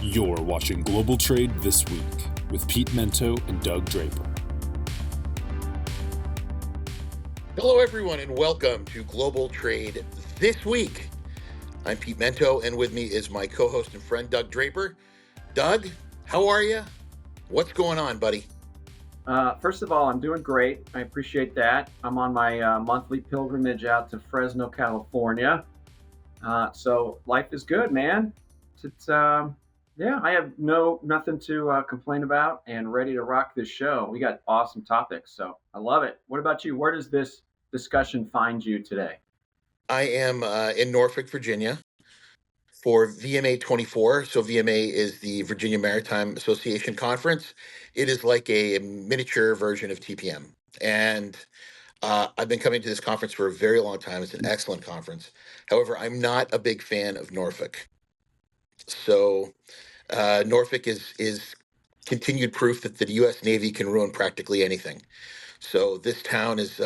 You're watching Global Trade This Week with Pete Mento and Doug Draper. Hello, everyone, and welcome to Global Trade This Week. I'm Pete Mento, and with me is my co-host and friend, Doug Draper. Doug, how are you? What's going on, buddy? First of all, I'm doing great. I appreciate that. I'm on my monthly pilgrimage out to Fresno, California. So life is good, man. I have nothing to complain about and ready to rock this show. We got awesome topics, so I love it. What about you? Where does this discussion find you today? I am in Norfolk, Virginia for VMA 24. So VMA is the Virginia Maritime Association Conference. It is like a miniature version of TPM. And I've been coming to this conference for a very long time. It's an excellent conference. However, I'm not a big fan of Norfolk. So Norfolk is continued proof that the U.S. Navy can ruin practically anything. So this town is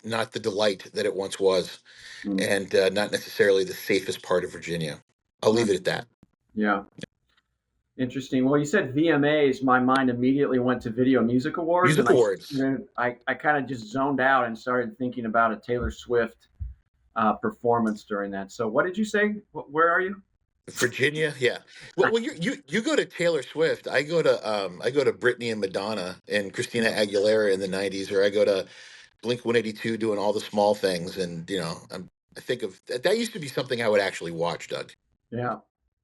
not the delight that it once was, and not necessarily the safest part of Virginia. I'll leave it at that. Yeah. Interesting. Well, you said VMAs. My mind immediately went to Video Music Awards. I kind of just zoned out and started thinking about a Taylor Swift performance during that. So what did you say? Where are you? Virginia, yeah. Well, you go to Taylor Swift. I go to Britney and Madonna and Christina Aguilera in the '90s, or I go to Blink 182 doing all the small things. And I think of that used to be something I would actually watch, Doug. Yeah.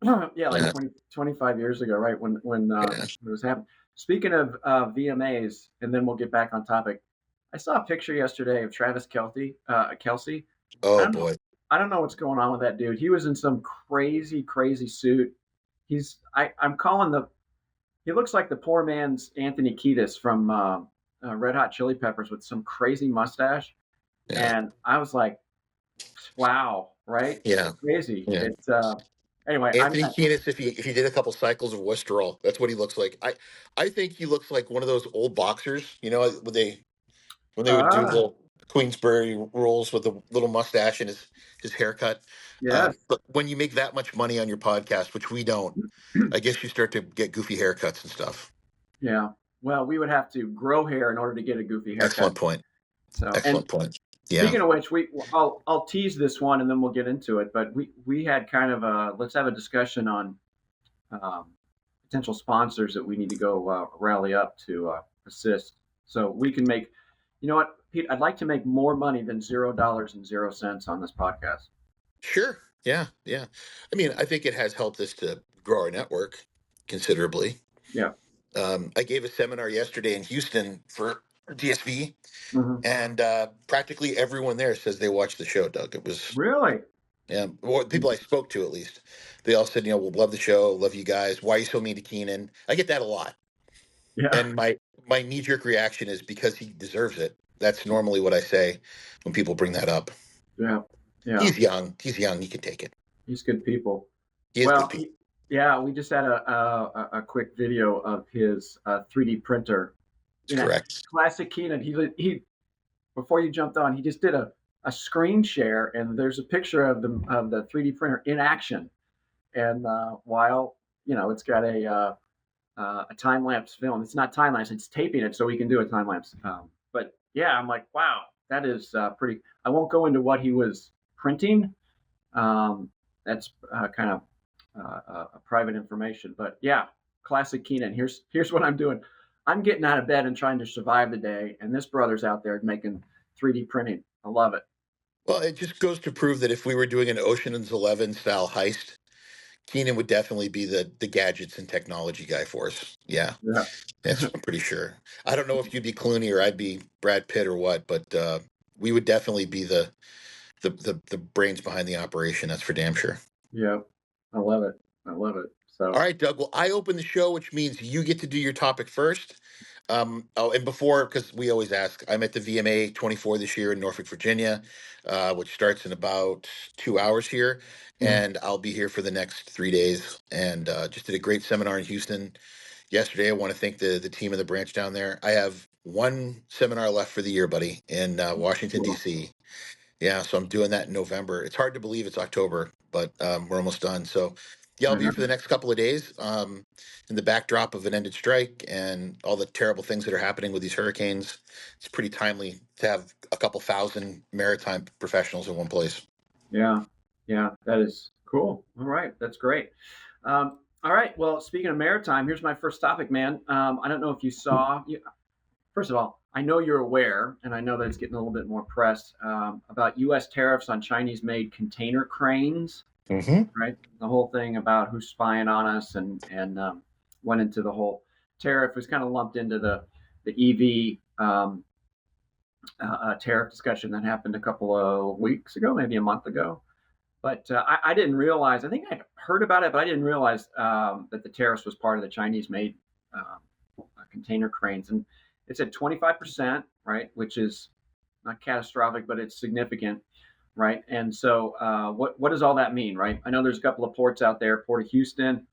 Yeah, like 25 years ago, right? When it was happening. Speaking of VMAs, and then we'll get back on topic. I saw a picture yesterday of Travis Kelce. Oh boy. I don't know what's going on with that dude. He was in some crazy suit. I'm calling he looks like the poor man's Anthony Kiedis from Red Hot Chili Peppers with some crazy mustache. Yeah. And I was like, wow, right? Yeah. It's crazy. Yeah. It's anyway. Anthony Kiedis, if he did a couple cycles of Westerol, that's what he looks like. I think he looks like one of those old boxers, when they would do the Queensberry rules with the little mustache and his haircut. Yeah. But when you make that much money on your podcast, which we don't, I guess you start to get goofy haircuts and stuff. Yeah. Well, we would have to grow hair in order to get a goofy haircut. Excellent point. Excellent point. Yeah. Speaking of which, I'll tease this one and then we'll get into it. But we had kind of let's have a discussion on potential sponsors that we need to go rally up to assist, so we can make. You know what, Pete? I'd like to make more money than $0.00 on this podcast. Sure. Yeah. I mean, I think it has helped us to grow our network considerably. Yeah. I gave a seminar yesterday in Houston for DSV, and practically everyone there says they watched the show, Doug. It was really, yeah. Well, people I spoke to, at least, they all said, we'll love the show, love you guys. Why are you so mean to Keenan? I get that a lot. Yeah. And my knee-jerk reaction is because he deserves it. That's normally what I say when people bring that up. Yeah. He's young. He can take it. He's good people. Good people. Yeah, we just had a quick video of his 3D printer. Correct. Classic Keenan. He before you jumped on, he just did a screen share, and there's a picture of the 3D printer in action. And while it's got a time lapse film. It's not time lapse. It's taping it so we can do a time lapse. But yeah, I'm like, wow, that is pretty. I won't go into what he was printing. That's kind of private information. But yeah, classic Keenan. Here's what I'm doing. I'm getting out of bed and trying to survive the day, and this brother's out there making 3D printing. I love it. Well, it just goes to prove that if we were doing an Ocean's 11 style heist, Keenan would definitely be the gadgets and technology guy for us. Yeah. That's I'm pretty sure. I don't know if you'd be Clooney or I'd be Brad Pitt or what, but we would definitely be the brains behind the operation. That's for damn sure. Yeah, I love it. So, all right, Doug. Well, I open the show, which means you get to do your topic first. And before, because we always ask, I'm at the VMA 24 this year in Norfolk, Virginia, which starts in about 2 hours here. And I'll be here for the next 3 days. And just did a great seminar in Houston yesterday. I want to thank the team of the branch down there. I have one seminar left for the year, buddy, in Washington, D.C. Yeah, so I'm doing that in November. It's hard to believe it's October, but we're almost done. So Yeah, I'll be here for the next couple of days, in the backdrop of an ended strike and all the terrible things that are happening with these hurricanes. It's pretty timely to have a couple thousand maritime professionals in one place. Yeah, yeah, that is cool. All right, that's great. All right, well, speaking of maritime, here's my first topic, man. I don't know if you saw. First of all, I know you're aware, and I know that it's getting a little bit more press about U.S. tariffs on Chinese-made container cranes. Mm-hmm. Right, the whole thing about who's spying on us, and went into the whole tariff was kind of lumped into the EV tariff discussion that happened a couple of weeks ago, maybe a month ago. But I didn't realize. I think I'd heard about it, but I didn't realize that the tariffs was part of the Chinese-made container cranes, and it's at 25%, right? Which is not catastrophic, but it's significant, right? And so, what does all that mean, right? I know there's a couple of ports out there, Port of Houston,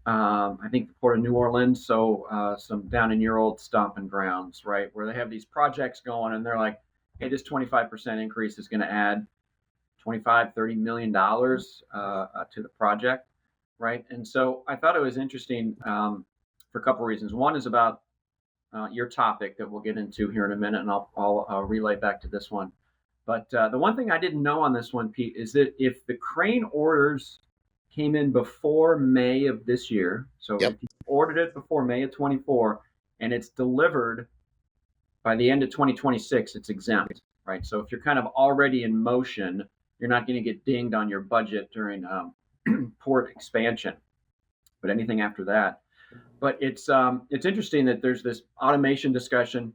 I think the Port of New Orleans, so some down in your old stomping grounds, right, where they have these projects going, and they're like, hey, this 25% increase is going to add 25-30 million dollars to the project, right? And so I thought it was interesting for a couple of reasons. One is about your topic that we'll get into here in a minute, and I'll relay back to this one. But the one thing I didn't know on this one, Pete, is that if the crane orders came in before May of this year, so Yep. if you ordered it before May of 24 and it's delivered by the end of 2026, it's exempt, right? So if you're kind of already in motion, you're not going to get dinged on your budget during port expansion. But anything after that, but it's interesting that there's this automation discussion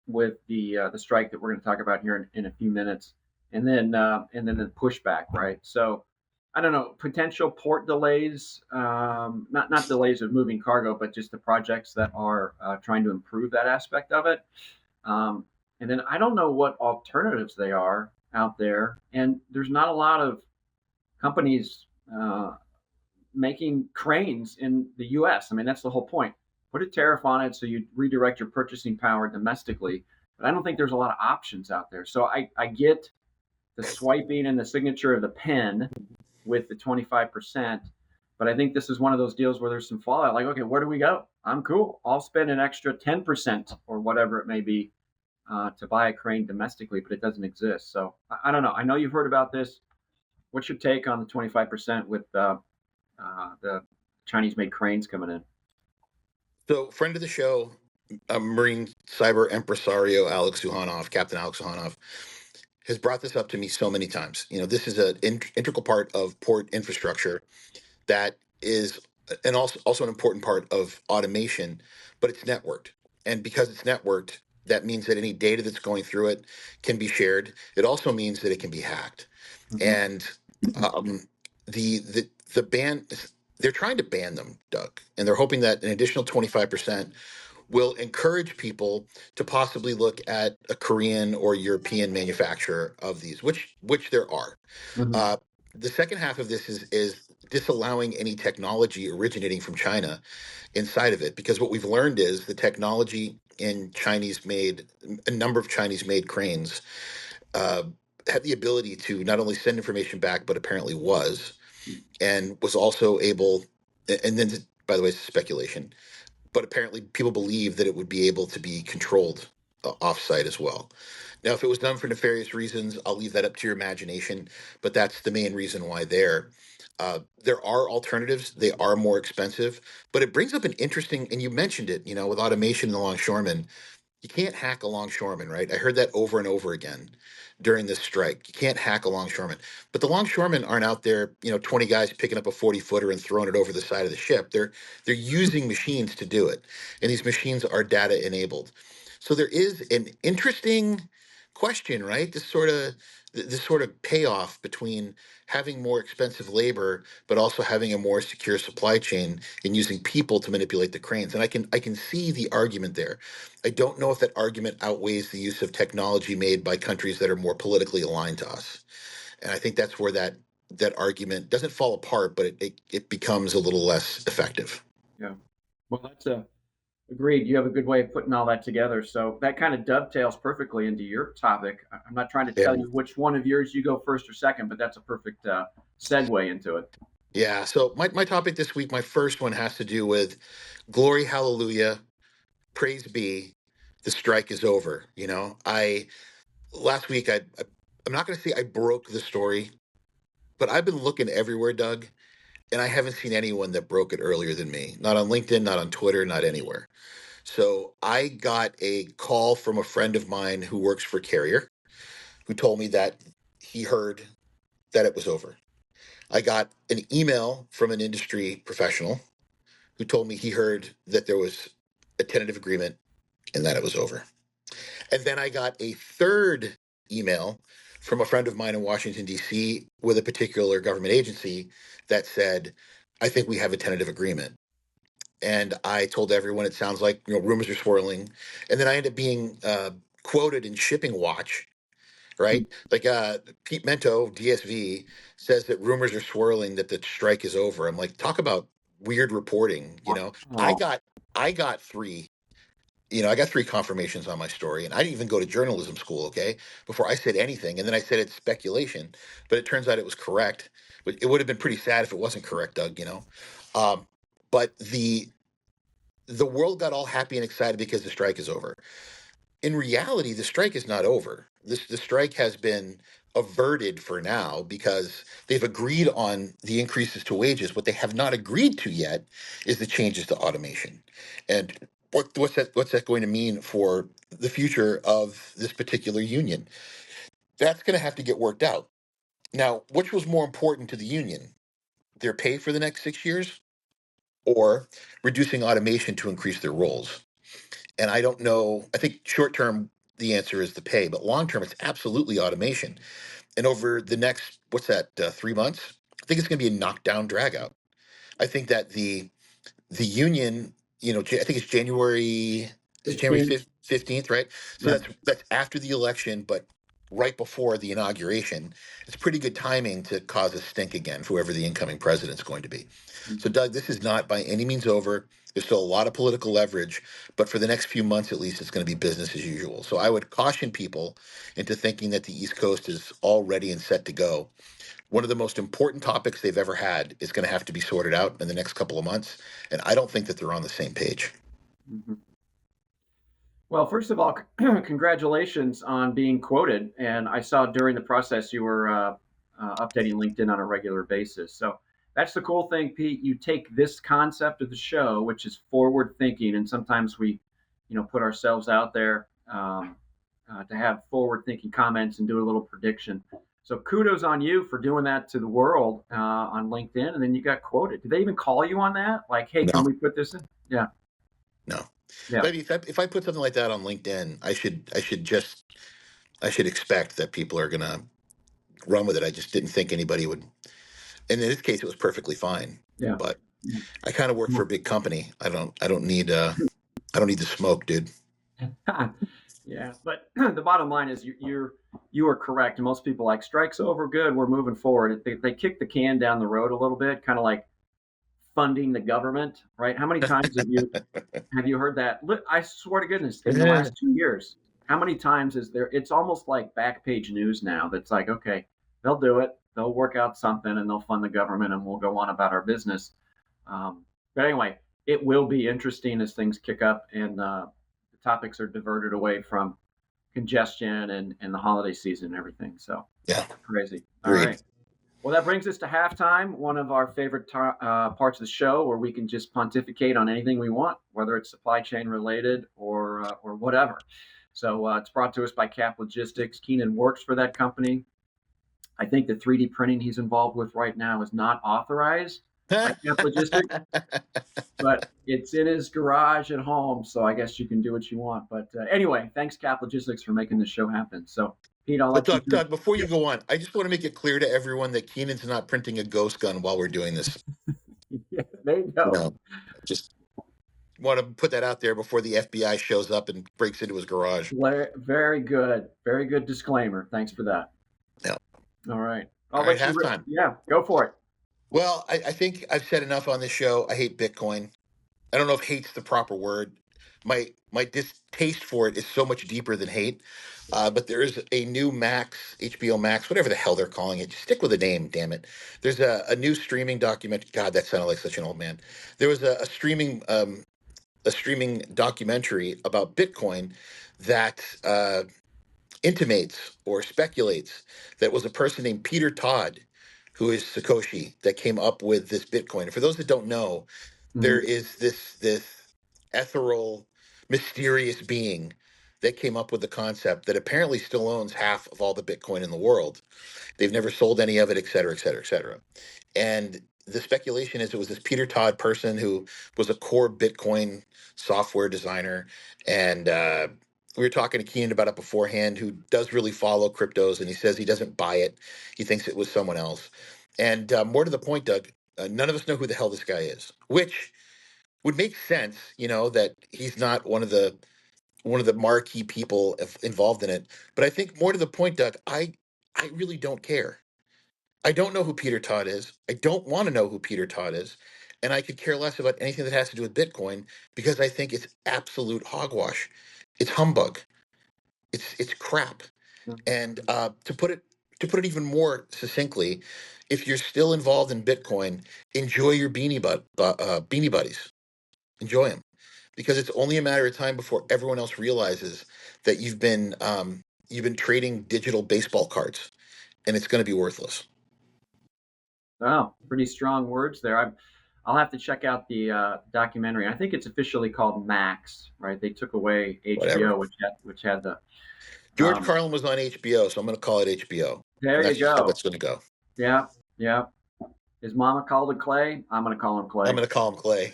with the strike that we're going to talk about here in a few minutes, and then the pushback, right? So I don't know, potential port delays, not delays of moving cargo, but just the projects that are trying to improve that aspect of it. And then I don't know what alternatives they are out there, and there's not a lot of companies making cranes in the U.S. I mean, that's the whole point. Put a tariff on it so you redirect your purchasing power domestically. But I don't think there's a lot of options out there. So I get the swiping and the signature of the pen with the 25%. But I think this is one of those deals where there's some fallout. Like, okay, where do we go? I'm cool. I'll spend an extra 10% or whatever it may be to buy a crane domestically, but it doesn't exist. So I don't know. I know you've heard about this. What's your take on the 25% with the Chinese-made cranes coming in? So, friend of the show, Marine cyber impresario Captain Alex Suhanov, has brought this up to me so many times. This is an integral part of port infrastructure that is, and also an important part of automation, but it's networked. And because it's networked, that means that any data that's going through it can be shared. It also means that it can be hacked. Mm-hmm. And the ban, they're trying to ban them, Doug, and they're hoping that an additional 25% will encourage people to possibly look at a Korean or European manufacturer of these, which there are. Mm-hmm. The second half of this is disallowing any technology originating from China inside of it, because what we've learned is the technology in a number of Chinese-made cranes had the ability to not only send information back, but apparently and was also able, and then, by the way, it's speculation, but apparently people believe that it would be able to be controlled off-site as well. Now, if it was done for nefarious reasons, I'll leave that up to your imagination, but that's the main reason why there are alternatives. They are more expensive, but it brings up an interesting, and you mentioned it, with automation and the longshoremen. You can't hack a longshoreman, right? I heard that over and over again during this strike. You can't hack a longshoreman. But the longshoremen aren't out there, 20 guys picking up a 40-footer and throwing it over the side of the ship. They're using machines to do it. And these machines are data enabled. So there is an interesting question, right? This sort of payoff between having more expensive labor, but also having a more secure supply chain and using people to manipulate the cranes. And I can see the argument there. I don't know if that argument outweighs the use of technology made by countries that are more politically aligned to us. And I think that's where that argument doesn't fall apart, but it becomes a little less effective. Yeah. Well, that's agreed. You have a good way of putting all that together. So that kind of dovetails perfectly into your topic. I'm not trying to tell you which one of yours you go first or second, but that's a perfect segue into it. Yeah. So my topic this week, my first one has to do with glory, hallelujah, praise be, the strike is over. I last week I'm not going to say I broke the story, but I've been looking everywhere, Doug, and I haven't seen anyone that broke it earlier than me. Not on LinkedIn, not on Twitter, not anywhere. So I got a call from a friend of mine who works for Carrier, who told me that he heard that it was over. I got an email from an industry professional who told me he heard that there was a tentative agreement and that it was over. And then I got a third email from a friend of mine in Washington, D.C., with a particular government agency that said, I think we have a tentative agreement. And I told everyone it sounds like rumors are swirling. And then I ended up being quoted in Shipping Watch, right? Like Pete Mento, DSV, says that rumors are swirling that the strike is over. I'm like, talk about weird reporting. I Oh, got three. I got three confirmations on my story, and I didn't even go to journalism school, okay, before I said anything. And then I said it's speculation, but it turns out it was correct. But it would have been pretty sad if it wasn't correct, Doug. Um, but the world got all happy and excited because the strike is over. In reality, the strike is not over. The strike has been averted for now because they've agreed on the increases to wages. What they have not agreed to yet is the changes to automation. And what's that going to mean for the future of this particular union? That's going to have to get worked out. Now, which was more important to the union? Their pay for the next 6 years or reducing automation to increase their roles? And I don't know. I think short term, the answer is the pay, but long term, it's absolutely automation. And over the next, 3 months, I think it's going to be a knockdown drag out. I think that the union, I think it's January, is it January 15. 15th, right? So Yeah. that's after the election, but right before the inauguration. It's pretty good timing to cause a stink again for whoever the incoming president's going to be. So, Mhm. Doug, this is not by any means over. There's still a lot of political leverage, but for the next few months at least, it's going to be business as usual. So I would caution people into thinking that the East Coast is all ready and set to go. One of the most important topics they've ever had is going to have to be sorted out in the next couple of months. And I don't think that they're on the same page. Mhm. Well, first of all, congratulations on being quoted. And I saw during the process you were updating LinkedIn on a regular basis. So that's the cool thing, Pete. You take this concept of the show, which is forward thinking, and sometimes we, put ourselves out there to have forward thinking comments and do a little prediction. So kudos on you for doing that to the world on LinkedIn, and then you got quoted. Did they even call you on that? Like, hey, can No, we put this in? Yeah, no. yeah. Maybe if I put something like that on LinkedIn, I should expect that people are gonna run with it. I just didn't think anybody would. And in this case, it was perfectly fine. Yeah. But I kind of work for a big company. I don't need the smoke, dude. Yeah, but the bottom line is you are correct. And most people like strikes over, good, we're moving forward. They kick the can down the road a little bit, kind of like funding the government, right? How many times have you heard that? Look, I swear to goodness, in the Yeah. last 2 years, how many times is there? It's almost like back page news now. That's like, okay, they'll do it, they'll work out something, and they'll fund the government, and we'll go on about our business. But anyway, it will be interesting as things kick up and the topics are diverted away from congestion and the holiday season and everything. So Yeah. crazy. All Agreed. right. Well, that brings us to halftime, one of our favorite parts of the show where we can just pontificate on anything we want, whether it's supply chain related or whatever. So it's brought to us by Cap Logistics. Keenan works for that company. I think the 3D printing he's involved with right now is not authorized by Cap Logistics, but it's in his garage at home. So I guess you can do what you want. But anyway, thanks, Cap Logistics, for making this show happen. So, Pete, I'll But let you Doug, do. Doug, before Yeah, you go on, I just want to make it clear to everyone that Keenan's not printing a ghost gun while we're doing this. yeah, there you You go. know, just want to put that out there before the FBI shows up and breaks into his garage. Very good. Very good disclaimer. Thanks for that. Yeah. All right. All I'll right, let you. halftime. Yeah, go for it. Well, I think I've said enough on this show. I hate Bitcoin. I don't know if hate's the proper word, my distaste for it is so much deeper than hate. But there is a new Max, HBO Max, whatever the hell they're calling it. Just stick with the name, damn it. There's a new streaming document. God, that sounded like such an old man. There was a streaming documentary about Bitcoin that intimates or speculates that it was a person named Peter Todd, who is Satoshi, that came up with this Bitcoin. And for those that don't know, there Mhm. is this ethereal, mysterious being that came up with the concept that apparently still owns half of all the Bitcoin in the world. They've never sold any of it, et cetera, et cetera, et cetera. And the speculation is it was this Peter Todd person who was a core Bitcoin software designer. And we were talking to Keenan about it beforehand, who does really follow cryptos, and he says he doesn't buy it. He thinks it was someone else. And more to the point, Doug, none of us know who the hell this guy is, which would make sense, that he's not one of the marquee people involved in it. But I think more to the point, Doug, I really don't care. I don't know who Peter Todd is. I don't want to know who Peter Todd is. And I could care less about anything that has to do with Bitcoin because I think it's absolute hogwash. It's humbug. It's crap. And Mhm. to put it even more succinctly, if you're still involved in Bitcoin, enjoy your beanie buddies. Enjoy them because it's only a matter of time before everyone else realizes that you've been trading digital baseball cards, and it's going to be worthless. Oh, pretty strong words there. I'll have to check out the documentary. I think it's officially called Max, right? They took away Whatever. HBO, which had the. George Um, Carlin was on HBO, so I'm going to call it HBO, and there you that's just how go. it's going to go. Yeah, yeah. His mama called him Clay. I'm gonna call him I'm Clay. going to call him Clay.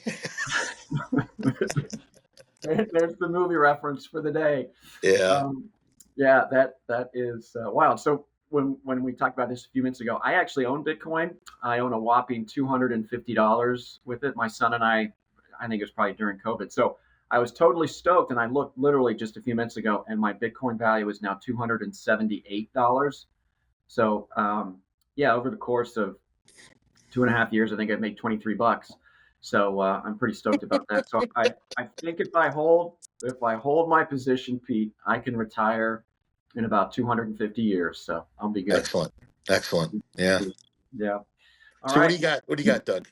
There's the movie reference for the day. Yeah, Um, yeah, that is wild. So when we talked about this a few minutes ago, I actually own Bitcoin. I own a whopping $250 with it. My son and I think it was probably during COVID. So I was totally stoked, and I looked literally just a few minutes ago, and my Bitcoin value is now $278. So yeah, over the course of 2.5 years, I think I've made 23 bucks. So I'm pretty stoked about that. So I think if I hold my position, Pete, I can retire in about 250 years. So I'll be good. excellent, excellent. Yeah. Yeah. All So what do right. you got? What do you got, Doug?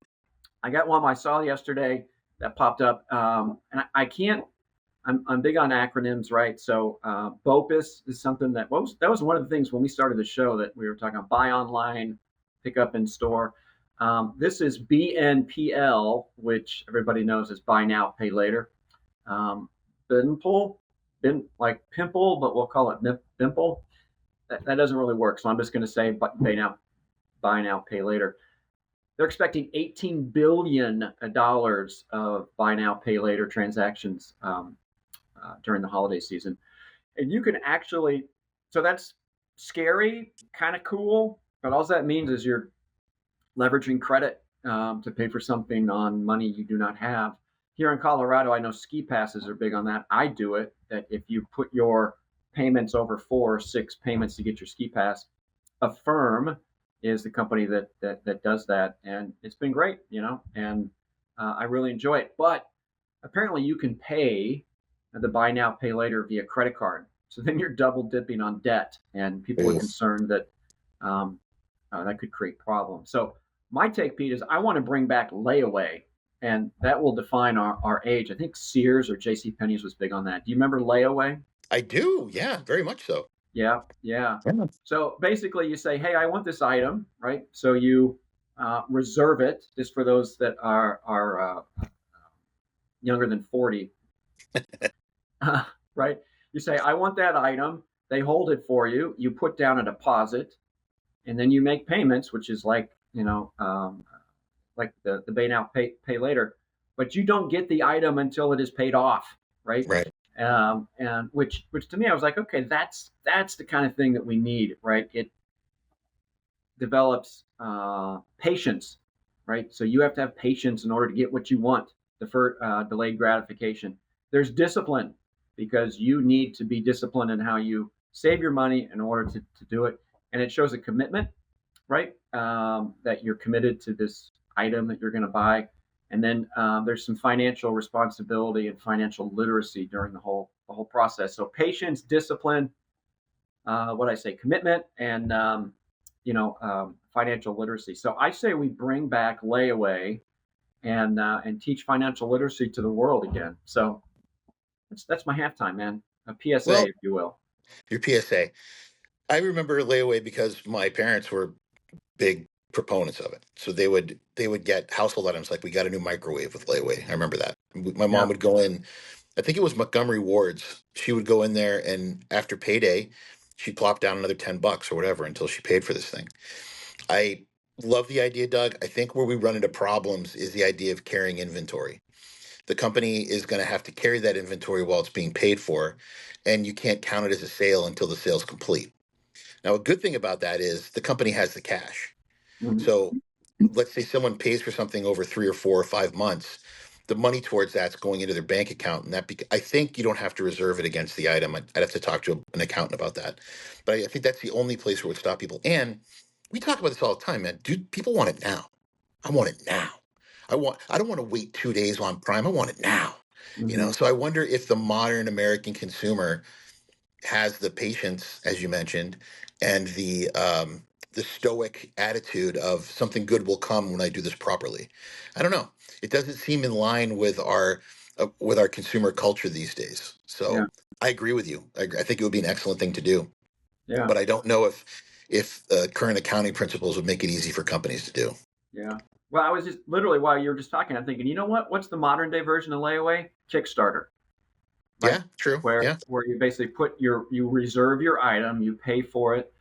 I got one I saw yesterday that popped up, and I can't. I'm big on acronyms, right? So BOPUS is something that was one of the things when we started the show that we were talking about: buy online, pick up in store. This is BNPL, which everybody knows is buy now, pay later. Um, BIMPL, like pimple, but we'll call it BIMPL. That doesn't really work, so I'm just going to say buy now, pay later. They're expecting $18 billion of buy now, pay later transactions during the holiday season. And you can actually, so that's scary, kind of cool, but all that means is you're leveraging credit to pay for something on money you do not have. Here in Colorado, I know ski passes are big on that. I do it. That if you put your payments over 4 or 6 payments to get your ski pass, Affirm is the company that does that, and it's been great, and I really enjoy it. But apparently, you can pay the buy now, pay later via credit card. So then you're double dipping on debt, and people are Ooh, concerned that um, that could create problems. So my take, Pete, is I want to bring back layaway, and that will define our age. I think Sears or J.C. Penney's was big on that. Do you remember layaway? I do. Yeah, very much so. Yeah, yeah. Yeah. So basically, you say, "Hey, I want this item," right? So you reserve it. Just for those that are younger than 40, right? You say, "I want that item." They hold it for you. You put down a deposit, and then you make payments, which is like the pay now, pay later, but you don't get the item until it is paid off, right? Right. And which to me, I was like, okay, that's the kind of thing that we need, right? It develops patience, right? So you have to have patience in order to get what you want. Deferred delayed gratification. There's discipline because you need to be disciplined in how you save your money in order to do it, and it shows a commitment, right? That you're committed to this item that you're going to buy. And then there's some financial responsibility and financial literacy during the whole process. So patience, discipline, what I say, commitment, and financial literacy. So I say we bring back layaway and teach financial literacy to the world again. So that's my halftime, man. A PSA, Well, if you will. your PSA. I remember layaway because my parents were big proponents of it. So they would get household items like we got a new microwave with layaway. I remember that. My Yeah. mom would go in. I think it was Montgomery Ward's. She would go in there, and after payday, she'd plop down another $10 or whatever until she paid for this thing. I love the idea, Doug. I think where we run into problems is the idea of carrying inventory. The company is going to have to carry that inventory while it's being paid for, and you can't count it as a sale until the sale's complete. Now, a good thing about that is the company has the cash. Mhm. So let's say someone pays for something over 3 or 4 or 5 months, the money towards that's going into their bank account, and I think you don't have to reserve it against the item. I'd have to talk to an accountant about that, but I think that's the only place where it would stop people. And we talk about this all the time, man. Dude, people want it now. I want it now. I don't want to wait 2 days on Prime. I want it now. Mhm. So I wonder if the modern American consumer has the patience, as you mentioned, and the stoic attitude of something good will come when I do this properly. I don't know. It doesn't seem in line with our consumer culture these days. Yeah. So I agree with you. I think it would be an excellent thing to do, Yeah. but I don't know if current accounting principles would make it easy for companies to do. Yeah. Well, I was just literally while you were just talking, I'm thinking, you know what? What's the modern day version of layaway? Kickstarter, right? Yeah, true. Where Yeah. where you basically you reserve your item, you pay for it,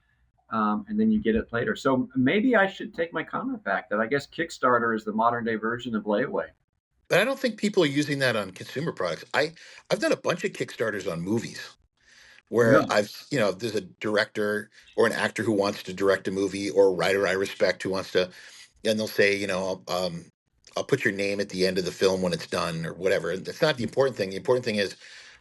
and then you get it later. So maybe I should take my comment back that I guess Kickstarter is the modern day version of layaway. But I don't think people are using that on consumer products. I've done a bunch of Kickstarters on movies where Really? there's a director or an actor who wants to direct a movie, or a writer I respect who wants to, and they'll say, I'll put your name at the end of the film when it's done or whatever. That's not the important thing. The important thing is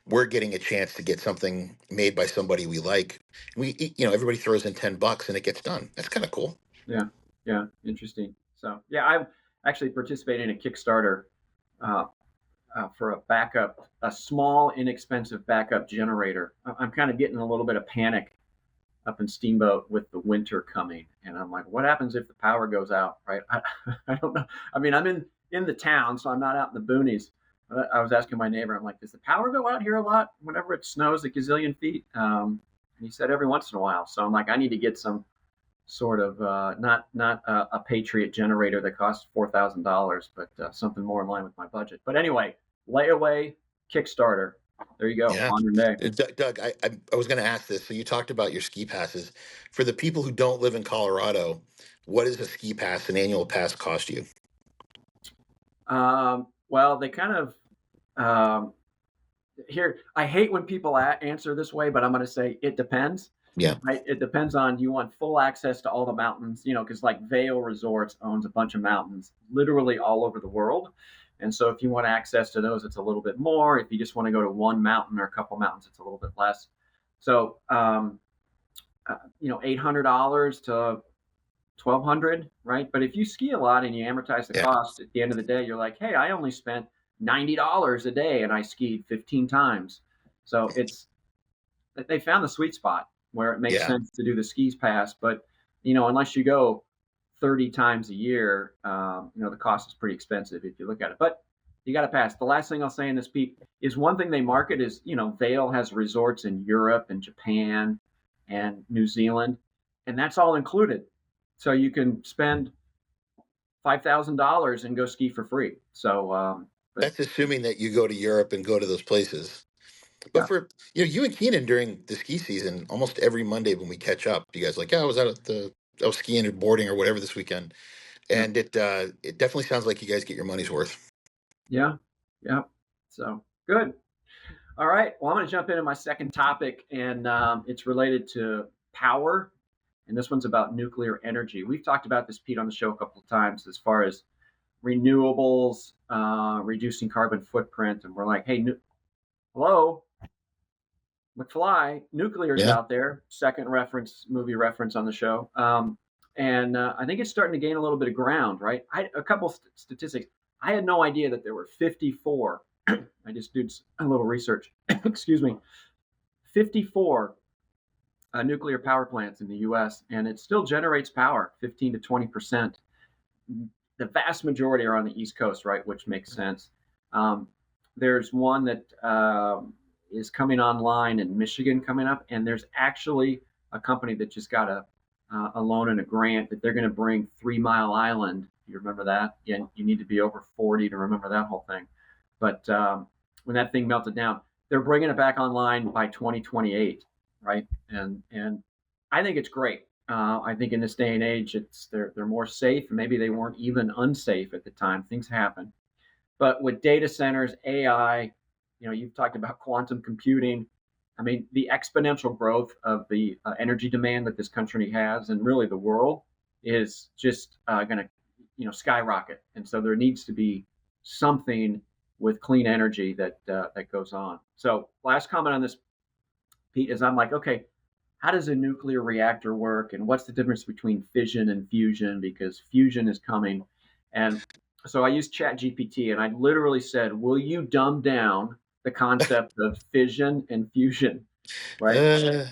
we're getting a chance to get something made by somebody we like. Everybody throws in $10 and it gets done. That's kind of cool. Yeah. Yeah. Interesting. So yeah, I've actually participated in a Kickstarter uh, for a small, inexpensive backup generator. I'm kind of getting a little bit of panic up in Steamboat with the winter coming, and I'm like, what happens if the power goes out? Right? I don't know. I mean, I'm in the town, so I'm not out in the boonies. I was asking my neighbor, I'm like, does the power go out here a lot whenever it snows a gazillion feet? And he said every once in a while. So I'm like, I need to get some sort of not a Patriot generator that costs $4,000, but something more in line with my budget. But anyway, layaway Kickstarter. There you go, Yeah. modern day. Doug, I was going to ask this. So you talked about your ski passes. For the people who don't live in Colorado, what does a ski pass, an annual pass, cost you? Well, they kind of um, here. I hate when people answer this way, but I'm going to say it depends. Yeah. Right? It depends on, do you want full access to all the mountains? Because like Vail Resorts owns a bunch of mountains literally all over the world. And so if you want access to those, it's a little bit more. If you just want to go to one mountain or a couple mountains, it's a little bit less. So, $800 to 1,200, right? But if you ski a lot and you amortize the Yeah. cost, at the end of the day, you're like, hey, I only spent $90 a day and I skied 15 times. So they found the sweet spot where it makes Yeah. sense to do the skis pass. But unless you go 30 times a year, the cost is pretty expensive if you look at it. But you got to pass. The last thing I'll say in this, Pete, is one thing they market is, Vail has resorts in Europe and Japan and New Zealand, and that's all included. So you can spend $5,000 and go ski for free. So, but That's assuming that you go to Europe and go to those places. But yeah, for you and Keenan during the ski season, almost every Monday when we catch up, you guys are like, yeah, I was skiing or boarding or whatever this weekend, yeah, and it definitely sounds like you guys get your money's worth. yeah, yeah. So good. All right. Well, I'm going to jump into my second topic, and it's related to power. And this one's about nuclear energy. We've talked about this, Pete, on the show a couple of times as far as renewables, reducing carbon footprint. And we're like, hey, hello, McFly, nuclear's Yeah. out there. Second movie reference on the show. And I think it's starting to gain a little bit of ground, right? A couple statistics. I had no idea that there were 54. I just did a little research. Excuse me. 54 nuclear power plants in the U.S., and it still generates power, 15 to 20%. The vast majority are on the East Coast, right, which makes sense. Um, there's one that is coming online in Michigan coming up, and there's actually a company that just got a loan and a grant that they're going to bring 3 Mile Island. You remember that? Yeah, you need to be over 40 to remember that whole thing. But when that thing melted down, they're bringing it back online by 2028, right? And I think it's great. I think in this day and age, they're more safe. Maybe they weren't even unsafe at the time. Things happen. But with data centers, AI, you've talked about quantum computing. I mean, the exponential growth of the energy demand that this country has, and really the world, is just going to, skyrocket. And so there needs to be something with clean energy that goes on. So, last comment on this, Pete, is I'm like, okay, how does a nuclear reactor work, and what's the difference between fission and fusion? Because fusion is coming. And so I used ChatGPT, and I literally said, will you dumb down the concept of fission and fusion, right? Uh,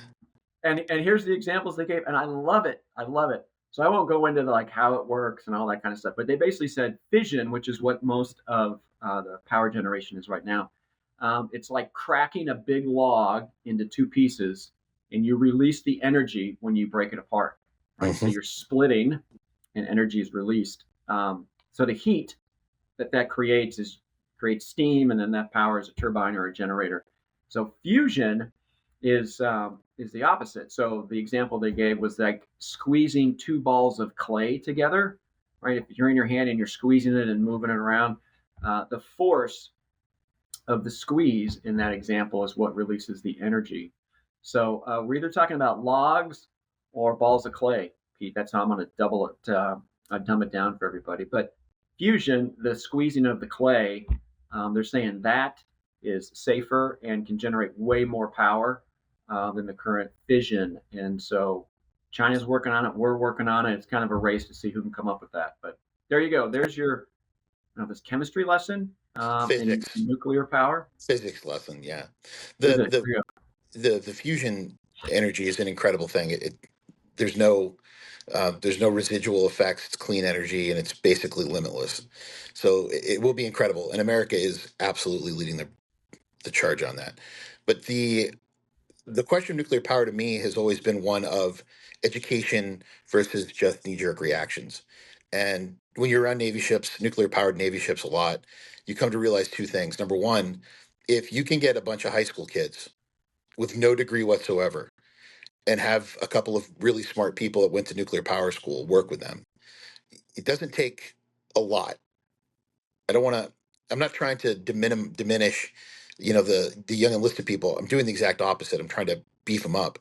And here's the examples they gave, and I love it. I love it. So I won't go into like how it works and all that kind of stuff, but they basically said fission, which is what most of the power generation is right now. It's like cracking a big log into two pieces, and you release the energy when you break it apart, right? So mhm. you're splitting, and energy is released. So the heat that creates steam, and then that powers a turbine or a generator. So fusion is the opposite. So the example they gave was like squeezing two balls of clay together, right? If you're in your hand and you're squeezing it and moving it around, the force of the squeeze in that example is what releases the energy. So we're either talking about logs or balls of clay, Pete. That's how I'm going to dumb it down for everybody. But fusion, the squeezing of the clay, they're saying that is safer and can generate way more power than the current fission. And so China's working on it. We're working on it. It's kind of a race to see who can come up with that. But there you go. There's your this chemistry lesson in Physics, nuclear power. physics lesson. Yeah, the Physics. the There you the fusion energy is an incredible thing. There's there's no residual effects. It's clean energy, and it's basically limitless. So it will be incredible. And America is absolutely leading the charge on that. But the question of nuclear power to me has always been one of education versus just knee-jerk reactions. And when you're around Navy ships, nuclear powered Navy ships a lot, you come to realize two things. Number one, if you can get a bunch of high school kids with no degree whatsoever and have a couple of really smart people that went to nuclear power school work with them, it doesn't take a lot. I don't want to. I'm not trying to diminish, the young enlisted people. I'm doing the exact opposite. I'm trying to beef them up.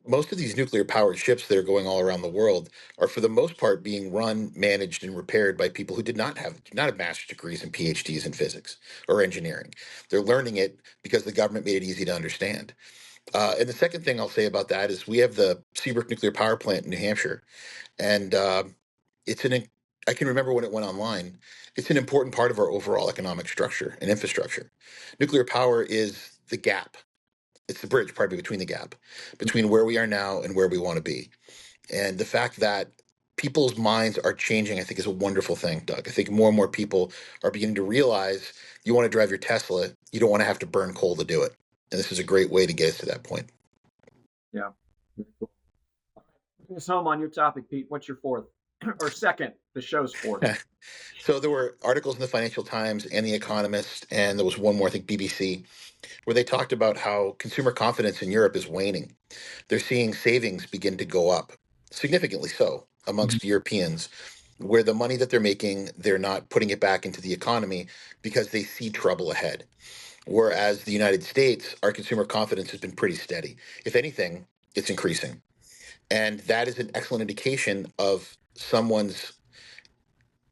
Most of these nuclear powered ships that are going all around the world are, for the most part, being run, managed, and repaired by people who did not have master's degrees and PhDs in physics or engineering. They're learning it because the government made it easy to understand. And the second thing I'll say about that is we have the Seabrook nuclear power plant in New Hampshire, and it's an I can remember when it went online. It's an important part of our overall economic structure and infrastructure. Nuclear power is the gap. It's the bridge, pardon me, between the gap between where we are now and where we want to be. And the fact that people's minds are changing, I think, is a wonderful thing, Doug. I think more and more people are beginning to realize you want to drive your Tesla, you don't want to have to burn coal to do it. And this is a great way to get us to that point. go. Yeah. Bring us home on your topic, Pete. What's your fourth or second? The show's fourth. So there were articles in the Financial Times and The Economist, and there was one more, I think, BBC, where they talked about how consumer confidence in Europe is waning. They're seeing savings begin to go up, significantly so, Mhm. amongst Europeans, where the money that they're making, they're not putting it back into the economy because they see trouble ahead. Whereas the United States, our consumer confidence has been pretty steady. If anything, it's increasing. And that is an excellent indication of someone's,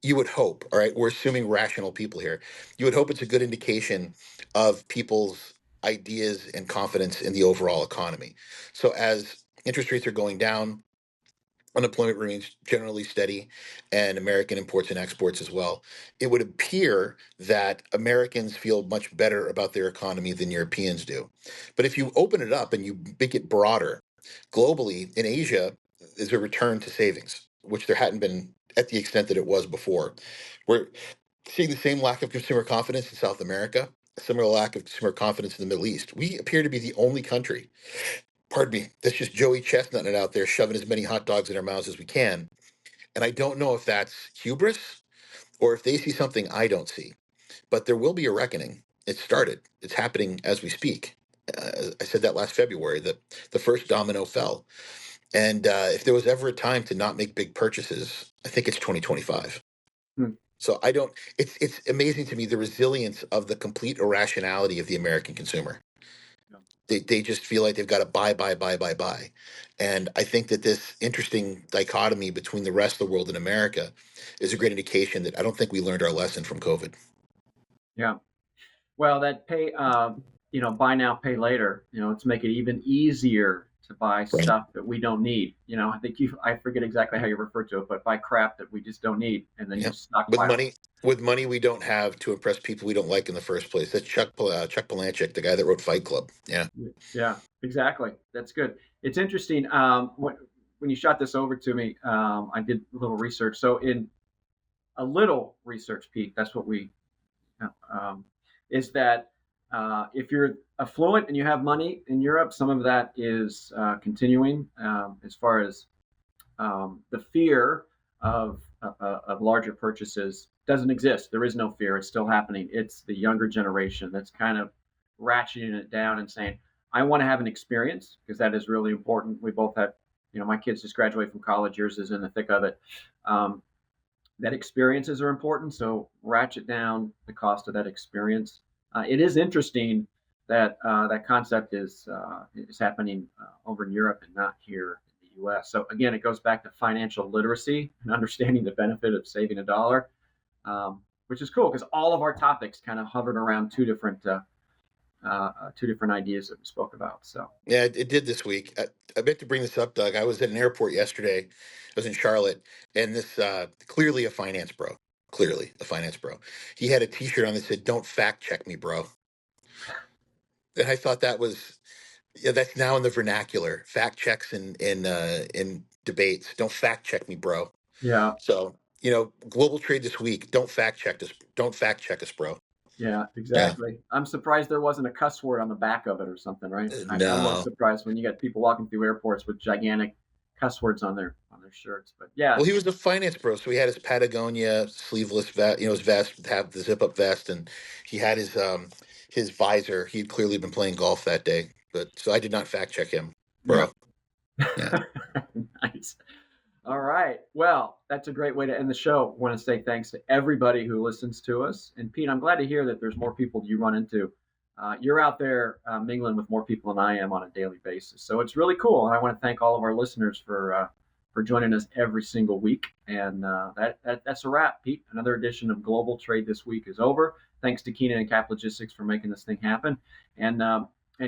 you would hope, all right, we're assuming rational people here. You would hope it's a good indication of people's ideas and confidence in the overall economy. So as interest rates are going down, unemployment remains generally steady, and American imports and exports as well, it would appear that Americans feel much better about their economy than Europeans do. But if you open it up and you make it broader, globally, in Asia, is a return to savings, which there hadn't been at the extent that it was before. We're seeing the same lack of consumer confidence in South America, a similar lack of consumer confidence in the Middle East. We appear to be the only country, pardon me, that's just Joey Chestnutting it out there, shoving as many hot dogs in our mouths as we can. And I don't know if that's hubris or if they see something I don't see. But there will be a reckoning. It started. It's happening as we speak. I said that last February that the first domino fell. And if there was ever a time to not make big purchases, I think it's 2025. So I don't. It's amazing to me the resilience of the complete irrationality of the American consumer. They just feel like they've got to buy. And I think that this interesting dichotomy between the rest of the world and America is a great indication that I don't think we learned our lesson from COVID. Yeah. Well, that buy now, pay later, let's make it even easier to buy stuff that we don't need. I think I forget exactly how you refer to it, but buy crap that we just don't need and then just stockpile. With money we don't have to impress people we don't like in the first place. That's Chuck Palahniuk, the guy that wrote Fight Club. Yeah. Yeah, exactly. That's good. It's interesting. When you shot this over to me, I did a little research. So in a little research, Pete, that's what we, is that if you're affluent and you have money in Europe, some of that is continuing as far as the fear of larger purchases doesn't exist. There is no fear. It's still happening. It's the younger generation that's kind of ratcheting it down and saying, I want to have an experience because that is really important. We both have, my kids just graduated from college. Yours is in the thick of it. That experiences are important. So ratchet down the cost of that experience. It is interesting that that concept is happening over in Europe and not here in the U.S. So again, it goes back to financial literacy and understanding the benefit of saving a dollar, which is cool because all of our topics kind of hovered around two different ideas that we spoke about. So yeah, it did this week. I meant to bring this up, Doug. I was at an airport yesterday. I was in Charlotte, and this clearly a finance bro. He had a T-shirt on that said, "Don't fact check me, bro." And I thought that was, that's now in the vernacular. Fact checks in debates. Don't fact check me, bro. Yeah. So global trade this week. Don't fact check us. Don't fact check us, bro. Yeah, exactly. Yeah. I'm surprised there wasn't a cuss word on the back of it or something, right? No. I'm always surprised when you got people walking through airports with gigantic cuss words on their shirts. But yeah. Well, he was the finance bro, so he had his Patagonia sleeveless vest, his vest, have the zip up vest, and he had his visor. He'd clearly been playing golf that day, but so I did not fact check him, bro. Yeah. Nice. All right. Well, that's a great way to end the show. I want to say thanks to everybody who listens to us. And Pete, I'm glad to hear that there's more people you run into. You're out there mingling with more people than I am on a daily basis. So it's really cool. And I want to thank all of our listeners for joining us every single week. And that's a wrap, Pete. Another edition of Global Trade this week is over. Thanks to Keenan and Cap Logistics for making this thing happen. And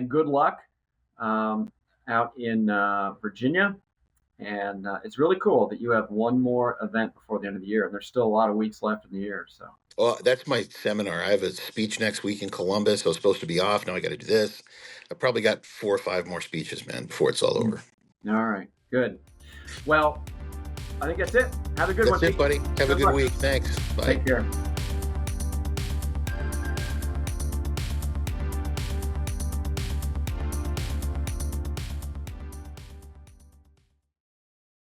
good luck out in Virginia. And it's really cool that you have one more event before the end of the year. And there's still a lot of weeks left in the year. So. Well, that's my seminar. I have a speech next week in Columbus. I was supposed to be off. Now I got to do this. I probably got 4 or 5 more speeches, man, before it's all over. All right. Good. Well, I think that's it. Have a good one. That's it, buddy. Have a good week. Thanks. Bye. Take care.